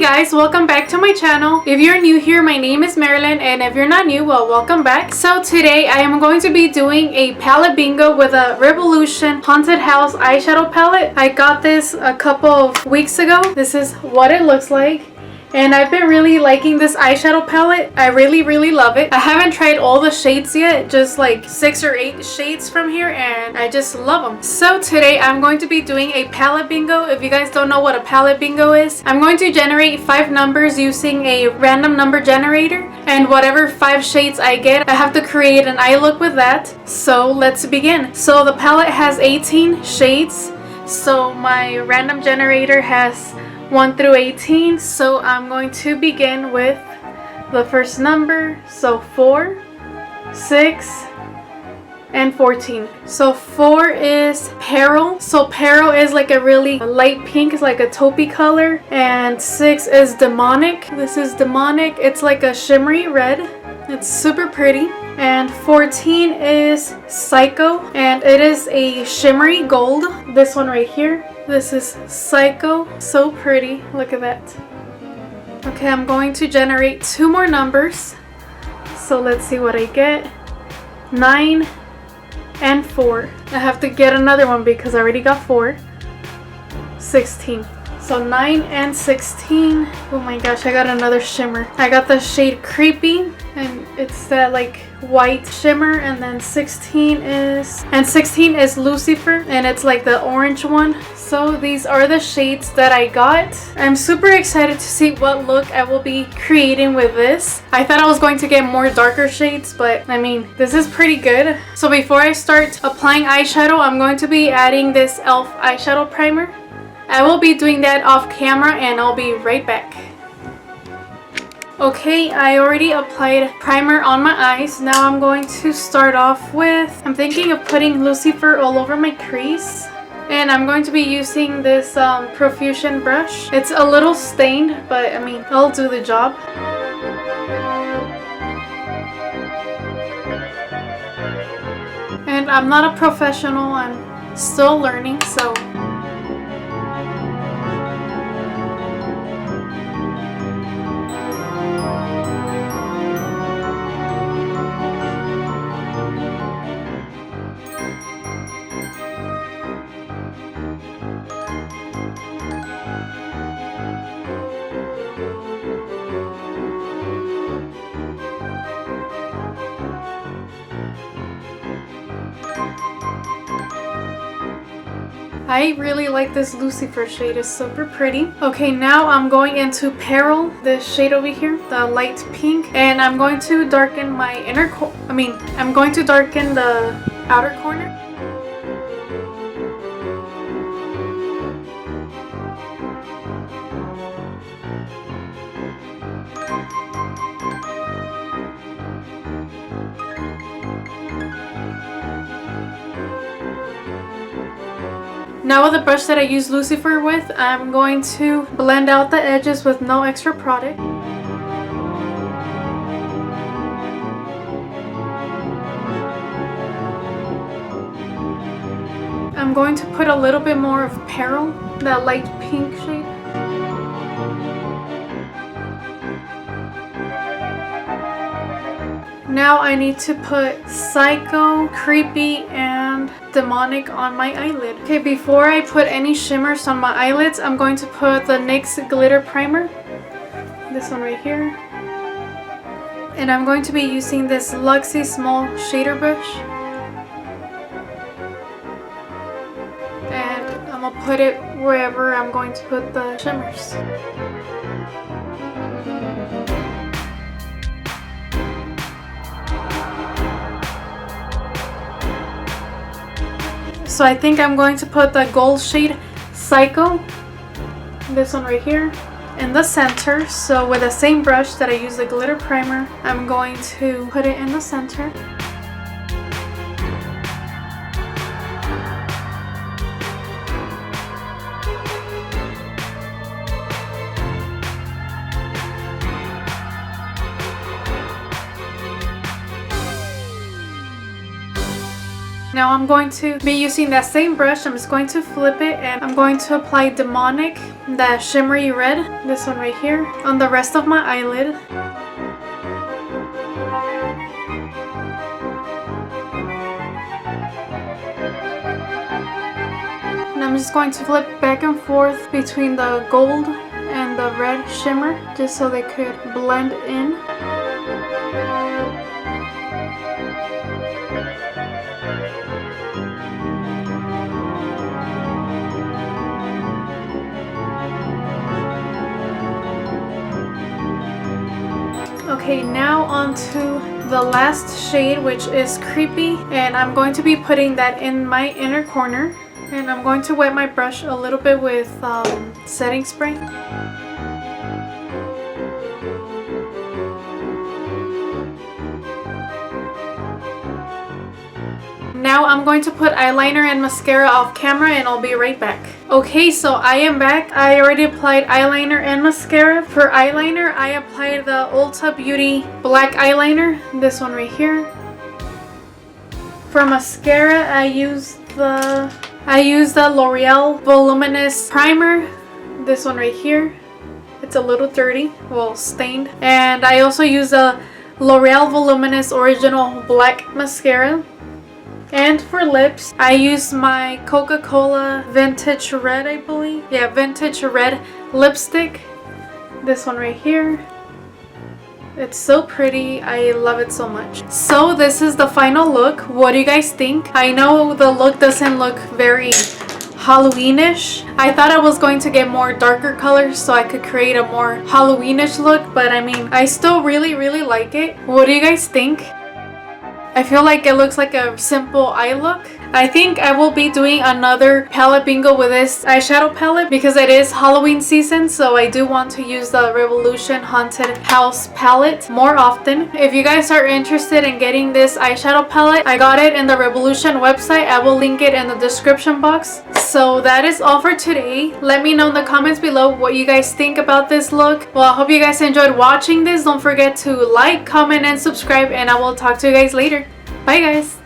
guys, welcome back to my channel. If you're new here, my name is Marilyn, and if you're not new, well, welcome back. So today I am going to be doing a palette bingo with a Revolution Haunted House eyeshadow palette. I got this a couple of weeks ago. This is what it looks like. And I've been really liking this eyeshadow palette. I really love it. I haven't tried all the shades yet, just like 6 or 8 shades from here, and I just love them. So today I'm going to be doing a palette bingo. If you guys don't know what a palette bingo is, I'm going to generate 5 numbers using a random number generator, and whatever 5 shades I get, I have to create an eye look with that. So let's begin. So the palette has 18 shades. So my random generator has 1 through 18, so I'm going to begin with the first number. So 4, 6, and 14. So 4 is Peril. So Peril is like a really light pink, it's like a taupey color. And 6 is Demonic. This is Demonic. It's like a shimmery red. It's super pretty. And 14 is Psycho, and it is a shimmery gold. This one right here. This is Psycho. So pretty. Look at that. Okay, I'm going to generate 2 more numbers. So let's see what I get. 9 and 4. I have to get another one because I already got 4. 16. So 9 and 16. Oh my gosh, I got another shimmer. I got the shade Creepy, and it's that like white shimmer. And then 16 is Lucifer, and it's like the orange one. So these are the shades that I got. I'm super excited to see what look I will be creating with this. I thought I was going to get more darker shades, but I mean, this is pretty good. So before I start applying eyeshadow, I'm going to be adding this e.l.f. eyeshadow primer. I will be doing that off camera, and I'll be right back. Okay, I already applied primer on my eyes. Now I'm going to start off with, I'm thinking of putting Lucifer all over my crease. And I'm going to be using this Profusion brush. It's a little stained, but I mean, it'll do the job. And I'm not a professional, I'm still learning, so I really like this Lucifer shade. It's super pretty. Okay, now I'm going into Peril, this shade over here, the light pink, and I'm going to darken my I'm going to darken the outer corner. Now with the brush that I use Lucifer with, I'm going to blend out the edges with no extra product. I'm going to put a little bit more of Peril, that light pink shade. Now I need to put Psycho, Creepy, and Demonic on my eyelid. Okay, before I put any shimmers on my eyelids, I'm going to put the NYX glitter primer. This one right here. And I'm going to be using this Luxie small shader brush. And I'm gonna put it wherever I'm going to put the shimmers. So I think I'm going to put the gold shade Psycho, this one right here, in the center. So with the same brush that I use the glitter primer, I'm going to put it in the center. Now I'm going to be using that same brush. I'm just going to flip it and I'm going to apply Demonic, that shimmery red, this one right here, on the rest of my eyelid. And I'm just going to flip back and forth between the gold and the red shimmer just so they could blend in. Okay, now on to the last shade, which is Creepy, and I'm going to be putting that in my inner corner. And I'm going to wet my brush a little bit with setting spray. Now I'm going to put eyeliner and mascara off camera and I'll be right back. Okay, so I am back. I already applied eyeliner and mascara. For eyeliner, I applied the Ulta Beauty black eyeliner, this one right here. For mascara, I used the L'Oreal Voluminous Primer, this one right here. It's a little dirty, well, stained. And I also use the L'Oreal Voluminous Original Black Mascara. And for lips, I used my Coca-Cola Vintage Red, I believe. Yeah, Vintage Red lipstick. This one right here. It's so pretty. I love it so much. So this is the final look. What do you guys think? I know the look doesn't look very Halloweenish. I thought I was going to get more darker colors so I could create a more Halloweenish look, but I mean, I still really like it. What do you guys think? I feel like it looks like a simple eye look. I think I will be doing another palette bingo with this eyeshadow palette because it is Halloween season, so I do want to use the Revolution Haunted House palette more often. If you guys are interested in getting this eyeshadow palette, I got it in the Revolution website. I will link it in the description box. So that is all for today. Let me know in the comments below what you guys think about this look. Well, I hope you guys enjoyed watching this. Don't forget to like, comment, and subscribe, and I will talk to you guys later. Bye guys!